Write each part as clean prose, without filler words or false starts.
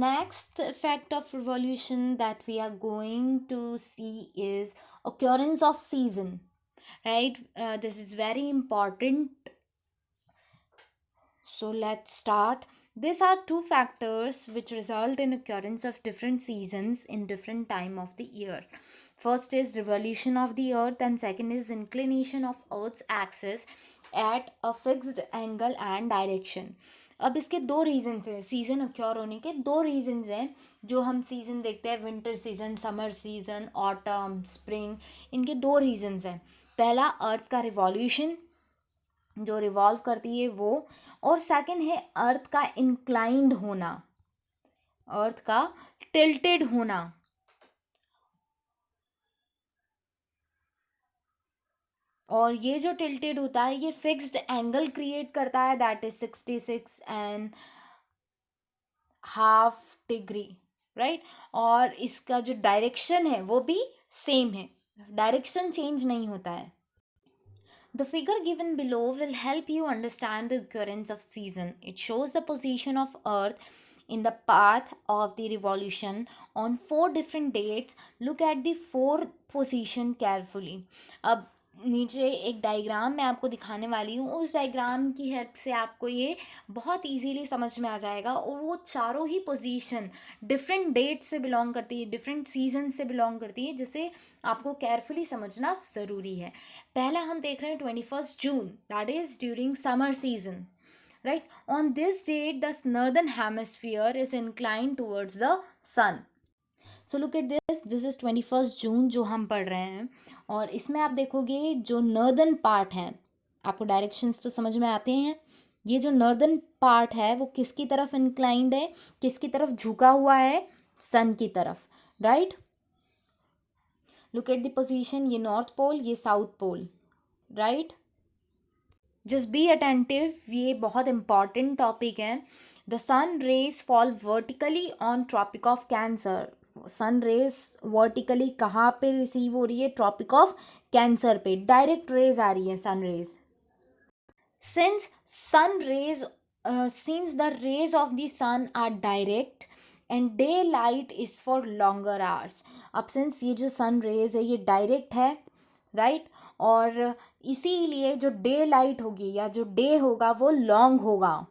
Next effect of revolution that we are going to see is occurrence of season, right? This is very important. So let's start. These are two factors which result in occurrence of different seasons in different time of the year. First is revolution of the earth and second is inclination of earth's axis at a fixed angle and direction. अब इसके दो reasons हैं, season acquire होने के दो reasons हैं. जो हम सीजन देखते हैं, winter season, summer season, autumn, spring, इनके दो रीजंस हैं. पहला अर्थ का रिवॉल्यूशन जो रिवॉल्व करती है वो, और सेकंड है अर्थ का इंक्लाइंड होना, अर्थ का टिल्टेड होना. और ये जो टिल्टेड होता है ये फिक्स्ड एंगल क्रिएट करता है, दैट इज 66.5 डिग्री, राइट. और इसका जो डायरेक्शन है वो भी सेम है, डायरेक्शन चेंज नहीं होता है. The figure given below will help you understand the occurrence of season. It shows the position of Earth in the path of the revolution on 4 different dates. Look at the 4 position carefully. अब नीचे एक diagram मैं आपको दिखाने वाली हूँ, उस diagram की हेल्प से आपको ये बहुत इजीली समझ में आ जाएगा. और वो चारों ही पोजीशन डिफरेंट डेट से बिलोंग करती है, डिफरेंट सीजन से बिलोंग करती है, जिसे आपको केयरफुली समझना ज़रूरी है. पहला हम देख रहे हैं 21 जून, that is during summer season, right. On this date the northern hemisphere is incline towards the sun. So look at this is 21 जून जो हम पढ़ रहे हैं. और इसमें आप देखोगे जो नॉर्दर्न पार्ट है, आपको डायरेक्शंस तो समझ में आते हैं. ये जो नॉर्दर्न पार्ट है वो किसकी तरफ इंक्लाइंड है, किसकी तरफ झुका हुआ है, सन की तरफ, right. Look at the position, ये नॉर्थ पोल, ये south pole, right. Just be attentive, ये बहुत इंपॉर्टेंट टॉपिक है. The sun rays fall vertically on Tropic of Cancer. Sun rays vertically कहाँ पे रिसीव हो रही है, ट्रॉपिक ऑफ कैंसर पे डायरेक्ट रेज आ रही है sun rays. Since sun rays since the rays of the sun are direct and daylight is for longer hours. अब since ये जो सन रेज है ये डायरेक्ट है, राइट. और इसीलिए जो डे लाइट होगी या जो डे होगा वो लॉन्ग होगा,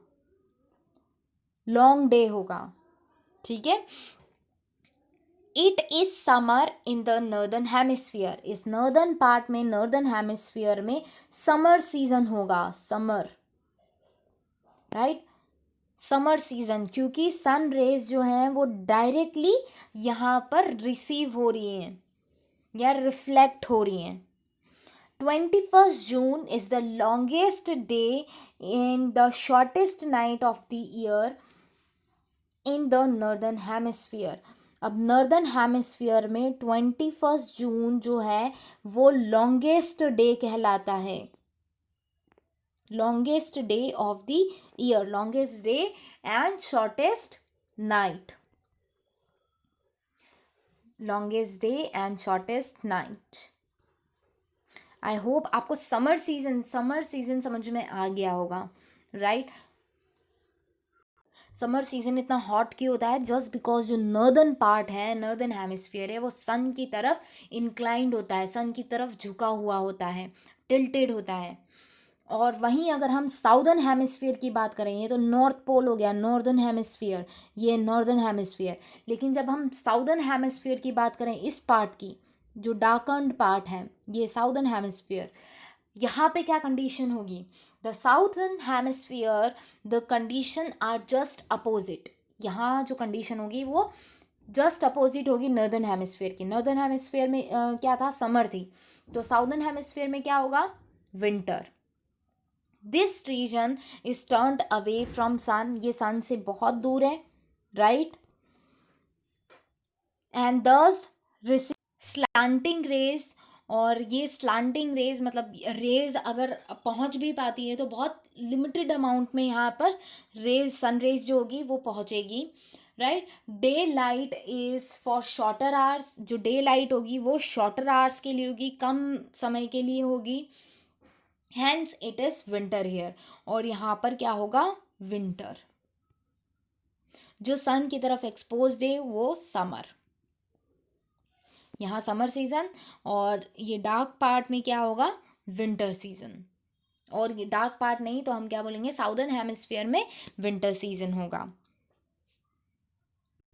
लॉन्ग डे होगा, ठीक है. It is summer in the northern hemisphere. इस नॉर्दर्न पार्ट में, नॉर्दर्न हेमिस्फीयर में समर सीजन होगा, समर, राइट. समर सीजन, क्योंकि सन रेज जो हैं वो डायरेक्टली यहाँ पर रिसीव हो रही हैं या रिफ्लेक्ट हो रही हैं. 21 June is the longest day and the shortest night of the year in the northern hemisphere. अब नॉर्दर्न हेमिस्फीयर में 21 जून जो है वो लॉन्गेस्ट डे कहलाता है, longest day of the year, longest day and shortest night, longest day and shortest night. I hope आपको summer season समझ में आ गया होगा, राइट. समर सीजन इतना हॉट क्यों होता है, जस्ट बिकॉज जो नॉर्दर्न पार्ट है, नॉर्दर्न हेमिस्फीयर है, वो सन की तरफ इंक्लाइंड होता है, सन की तरफ झुका हुआ होता है, टिल्टेड होता है. और वहीं अगर हम साउदर्न हेमिस्फीयर की बात करें, ये तो नॉर्थ पोल हो गया, नॉर्दर्न हेमिस्फीयर, ये नॉर्दर्न हेमिस्फीयर. लेकिन जब हम साउदर्न हेमिस्फीयर की बात करें, इस पार्ट की, जो डार्कन्ड पार्ट है, ये साउदर्न हेमिस्फीयर, यहाँ पे क्या कंडीशन होगी, the southern hemisphere the condition are just opposite. यहाँ जो कंडीशन होगी वो जस्ट अपोजिट होगी नॉर्दर्न हेमिस्फीयर की. नॉर्दर्न हेमिस्फीयर में क्या था, समर थी, तो साउदर्न हेमिस्फीयर में क्या होगा, winter. This region is turned away from sun, ये सन से बहुत दूर है, right. And thus receive slanting rays. और ये स्लैंटिंग रेज मतलब रेज अगर पहुंच भी पाती है तो बहुत लिमिटेड अमाउंट में यहाँ पर रेज, सन रेज जो होगी वो पहुंचेगी, right. Day light is for shorter hours. जो डे लाइट होगी वो शॉर्टर आवर्स के लिए होगी, कम समय के लिए होगी. Hence it is winter here, और यहाँ पर क्या होगा, विंटर. जो सन की तरफ एक्सपोज्ड है वो समर, यहाँ समर सीजन, और ये डार्क पार्ट में क्या होगा, विंटर सीजन। और ये डार्क पार्ट नहीं तो हम क्या बोलेंगे, साउदर्न हेमिस्फीयर में विंटर सीजन होगा।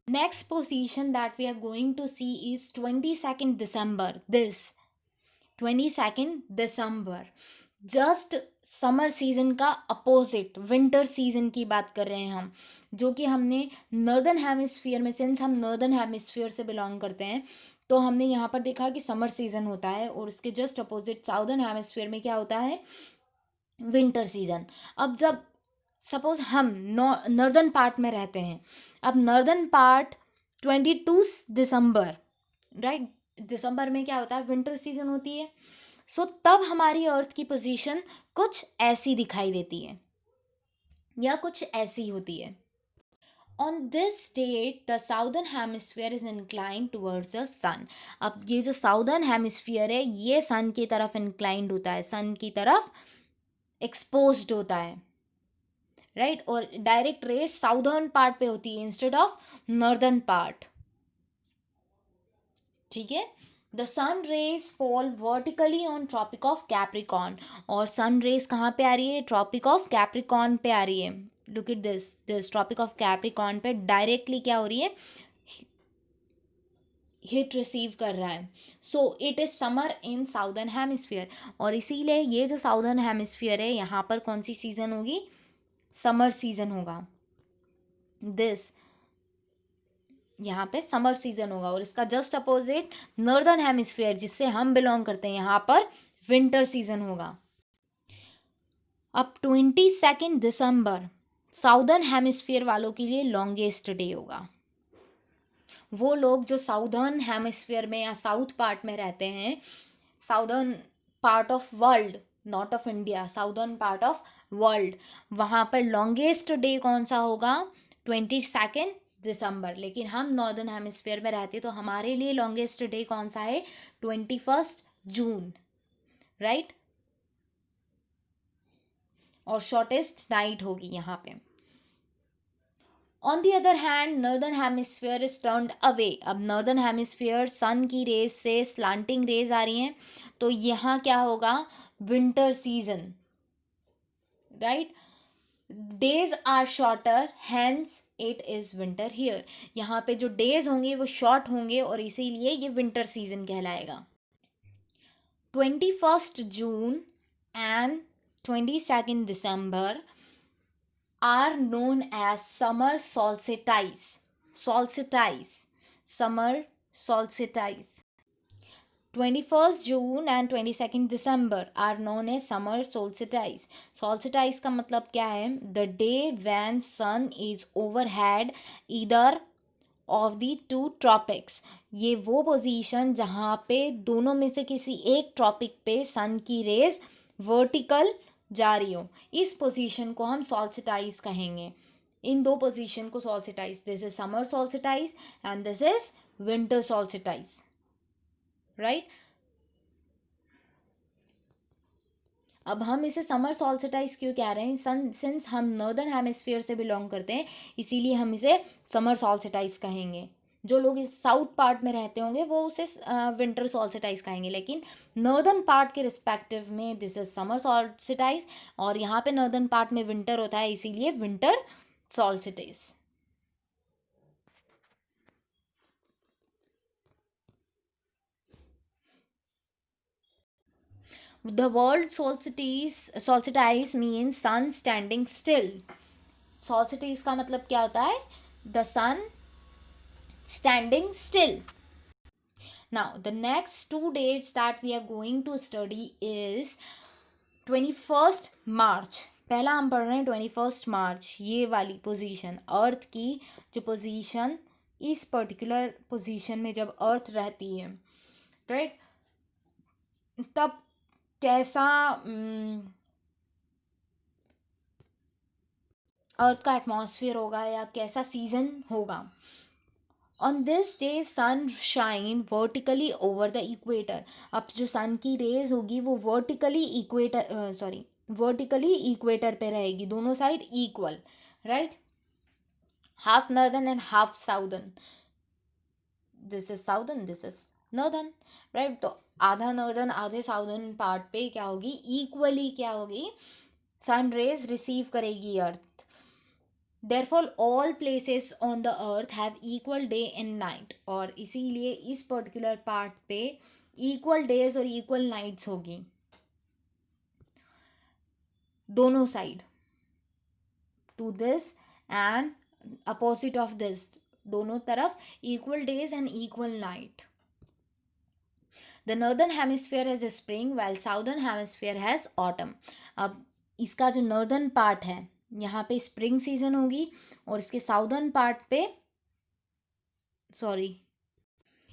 Next position that we are going to see is 22nd December. This 22nd December just summer season का अपोजिट विंटर सीजन की बात कर रहे हैं हम, जो कि हमने नॉर्दर्न हेमिस्फीयर में, सिंस हम नॉर्दर्न हेमिस्फीयर से बिलोंग करते हैं, तो हमने यहाँ पर देखा कि समर सीजन होता है, और उसके जस्ट अपोजिट साउदर्न हेमिस्फीयर में क्या होता है, विंटर सीजन। अब जब सपोज हम नॉर्दर्न पार्ट में रहते हैं, अब नॉर्दर्न पार्ट 22 दिसंबर, राइट, दिसंबर में क्या होता है, विंटर सीजन होती है। सो तब हमारी अर्थ की पोजीशन कुछ ऐसी दिखाई देती है, या कुछ ऐसी होती है। On this date the southern hemisphere is inclined towards the sun. अब ये जो साउदर्न हेमिस्फीयर है ये सन की तरफ इंक्लाइंड होता है, सन की तरफ एक्सपोज्ड होता है, राइट, और डायरेक्ट रेस साउदर्न पार्ट पे होती है इंस्टेड ऑफ नॉर्दर्न पार्ट, ठीक है। The sun rays fall vertically on Tropic of Capricorn, और सन रेज कहाँ पे आ रही है, ट्रॉपिक ऑफ कैप्रिकॉर्न पे आ रही है। Look at this Tropic of Capricorn पे डायरेक्टली क्या हो रही है, हिट रिसीव कर रहा है। So it is summer in southern hemisphere, और इसीलिए ये जो साउदर्न हेमिस्फीयर है यहाँ पर कौन सी सीजन होगी, समर सीजन होगा। दिस यहाँ पे समर सीजन होगा, और इसका जस्ट अपोजिट नॉर्दर्न हेमिस्फीयर जिससे हम बिलोंग करते हैं, यहाँ पर विंटर सीजन होगा। अब 22 दिसंबर साउदर्न हेमिस्फीयर वालों के लिए लॉन्गेस्ट डे होगा। वो लोग जो साउदर्न हेमिस्फीयर में या साउथ पार्ट में रहते हैं, southern part of world, not of India, southern part of world, वहाँ पर लॉन्गेस्ट डे कौन सा होगा, 22 दिसंबर। लेकिन हम नॉर्दर्न हेमिस्फीयर में रहते तो हमारे लिए लॉन्गेस्ट डे कौन सा है, 21 जून, राइट, और शॉर्टेस्ट नाइट होगी यहाँ पे। On the other hand northern hemisphere is turned away. अब नॉर्दर्न हेमिस्फीयर सन की रेज से स्लांटिंग रेज आ रही हैं, तो यहाँ क्या होगा, winter season, right, days are shorter hence it is winter here. यहाँ पे जो डेज होंगे वो शॉर्ट होंगे, और इसीलिए ये विंटर सीजन कहलाएगा। 21 June and 22 December are known as summer solstice. Solstice. Summer solstice. 21st June and 22nd December are known as summer solstice. Solstice का मतलब क्या है, the day when sun is overhead either of the two tropics. ये वो position जहाँ पे दोनों में से किसी एक ट्रॉपिक पे सन की रेज वर्टिकल जा रही हो, इस पोजीशन को हम सॉल्स्टिटाइज कहेंगे। इन दो पोजीशन को solstices, this is summer solstice and this is winter solstice, right. अब हम इसे समर सॉल्स्टिटाइज क्यों कह रहे हैं, सिंस हम नॉर्दर्न हेमिस्फीयर से बिलोंग करते हैं, इसीलिए हम इसे समर सॉल्स्टिटाइज कहेंगे। जो लोग इस साउथ पार्ट में रहते होंगे वो उसे विंटर सॉल्स्टिटाइज कहेंगे, लेकिन नॉर्दर्न पार्ट के रिस्पेक्टिव में दिस इज समर सॉल्स्टिटाइज, और यहाँ पे नॉर्दर्न पार्ट में विंटर होता है, इसीलिए winter सॉल्स्टिटाइज। The word solstice means sun standing still. Solstice का मतलब क्या होता है, the sun standing still. Now the next two dates that we are going to study is 21st March. पहला हम पढ़ रहे हैं 21st मार्च, ये वाली पोजीशन, अर्थ की जो पोजीशन, इस पर्टिकुलर पोजीशन में जब अर्थ रहती है, राइट, तब कैसा अर्थ का एटमॉस्फेयर होगा या कैसा सीजन होगा। On this day sun shine vertically over the equator. अब जो सन की रेज होगी वो वर्टिकली इक्वेटर पे रहेगी, दोनों side equal, right. half northern and half southern. This is southern, this is northern, right. तो आधा नॉर्दर्न आधे साउदर्न पार्ट पे क्या होगी, इक्वली क्या होगी, सन रेज रिसीव करेगी earth. Therefore all places on the earth have equal day and night. और इसीलिए इस पर्टिकुलर पार्ट पे इक्वल डेज और इक्वल नाइट्स होगी दोनों side, to this and opposite of this, दोनों तरफ equal days and equal night. The northern hemisphere has spring while southern hemisphere has autumn. अब इसका जो नॉर्दर्न पार्ट है यहाँ पे स्प्रिंग सीजन होगी, और इसके साउदर्न पार्ट पे, सॉरी,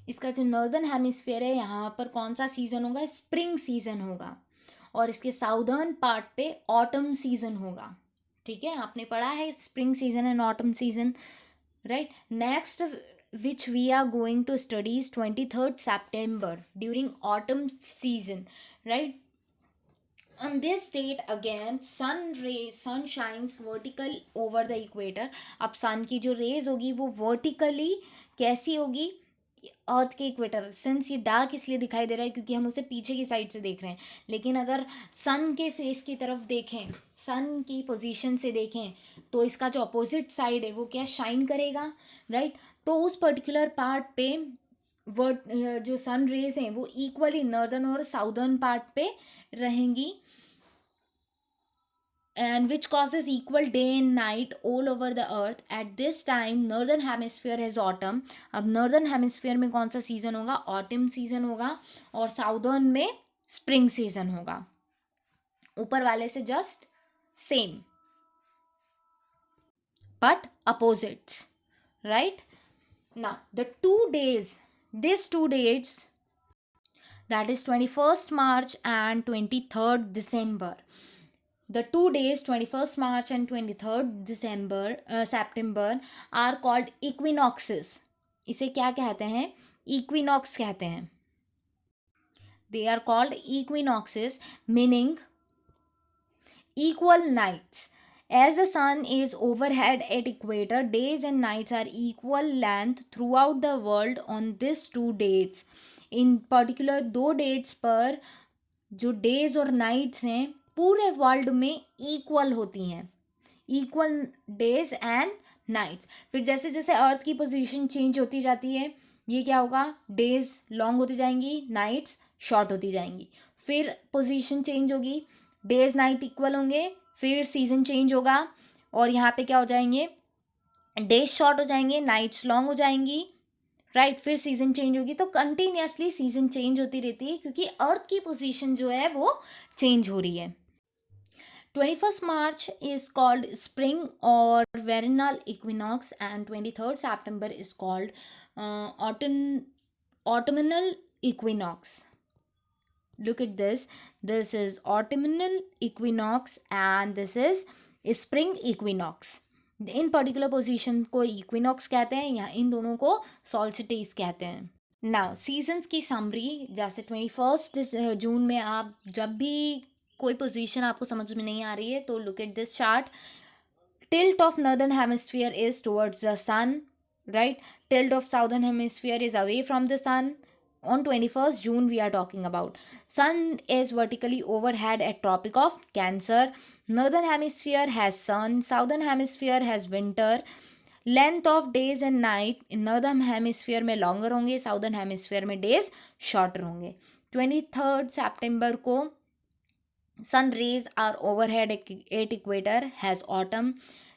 इसका जो नॉर्दर्न हेमिस्फीयर है यहाँ पर कौन सा सीजन होगा, स्प्रिंग सीजन होगा, और इसके साउदर्न पार्ट पे ऑटम सीजन होगा. ठीक है, आपने पढ़ा है spring season and autumn season, right. Next which we are going to study is 23rd September during autumn season, right. On this date again sun shines vertical over the equator. अब sun की जो rays होगी वो vertically कैसी होगी, अर्थ के equator. Since ये dark इसलिए दिखाई दे रहा है क्योंकि हम उसे पीछे की साइड से देख रहे हैं, लेकिन अगर सन के फेस की तरफ देखें, सन की पोजीशन से देखें, तो इसका जो अपोजिट साइड है वो क्या शाइन करेगा, राइट. तो उस पर्टिकुलर पार्ट पे वर्ड जो सन रेज हैं वो इक्वली नॉर्दर्न और साउदर्न पार्ट पे रहेंगी, and which causes equal day and night all over the earth. At this time northern hemisphere has autumn. अब northern hemisphere में कौन सा सीजन होगा, autumn सीजन होगा, और southern में spring सीजन होगा. ऊपर वाले से just same but opposites, right. Now the 2 days, these 2 dates, that is 21st March and 23rd December. The 2 days 21st March and 23rd September are called equinoxes. इसे क्या कहते हैं, equinox कहते हैं. They are called equinoxes, meaning equal nights. As the sun is overhead at equator, days and nights are equal length throughout the world on these 2 dates. In particular 2 dates पर जो days और nights हैं पूरे world में equal होती हैं, equal days and nights. फिर जैसे जैसे अर्थ की पोजीशन चेंज होती जाती है, ये क्या होगा, डेज लॉन्ग होती जाएंगी, नाइट्स शॉर्ट होती जाएंगी. फिर पोजीशन चेंज होगी, डेज नाइट इक्वल होंगे, फिर सीजन चेंज होगा, और यहाँ पे क्या हो जाएंगे, डेज शॉर्ट हो जाएंगे, नाइट्स लॉन्ग हो जाएंगी, राइट. फिर सीजन चेंज होगी. तो कंटिन्यूसली सीजन चेंज होती रहती है क्योंकि अर्थ की पोजीशन जो है वो चेंज हो रही है. 21st March is called spring or vernal equinox, and 23rd September is called autumnal equinox. Look at this. This is autumnal equinox and this is spring equinox. In particular position को equinox कहते हैं या इन दोनों को solstice कहते हैं. Now seasons की summary, जैसे 21 जून में आप जब भी कोई पोजीशन आपको समझ में नहीं आ रही है तो look at this chart. Tilt of northern hemisphere is towards the sun, right. Tilt of southern hemisphere is away from the sun. On 21st June we are talking about. Sun is vertically overhead at Tropic of Cancer. Northern hemisphere has sun, southern hemisphere has winter. Length of days and night in northern hemisphere में longer होंगे, southern hemisphere में days shorter होंगे. 23rd September को sun rays are overhead at equator has autumn.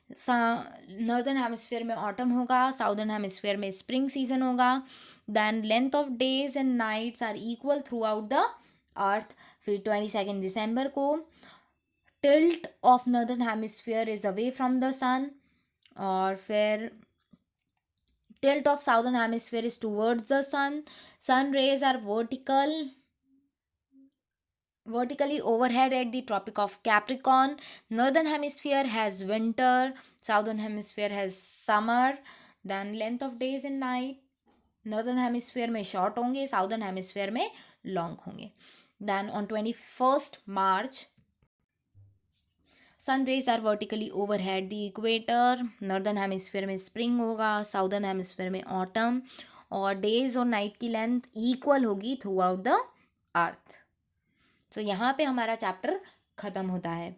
Northern hemisphere में autumn होगा, southern hemisphere में spring season होगा. Then length of days and nights are equal throughout the earth. फिर 22 दिसंबर को tilt of northern hemisphere is away from the sun, और फिर tilt of southern hemisphere is towards the sun. Sun rays are vertically overhead at the Tropic of Capricorn. Northern hemisphere has winter, southern hemisphere has summer. Then length of days and night, northern hemisphere में short होंगे, southern hemisphere में long होंगे. Then on 21st March sun rays are vertically overhead the equator, northern hemisphere में spring होगा, southern hemisphere में autumn, और days और night की लेंथ इक्वल होगी थ्रू आउट द अर्थ। तो यहाँ पे हमारा चैप्टर ख़त्म होता है।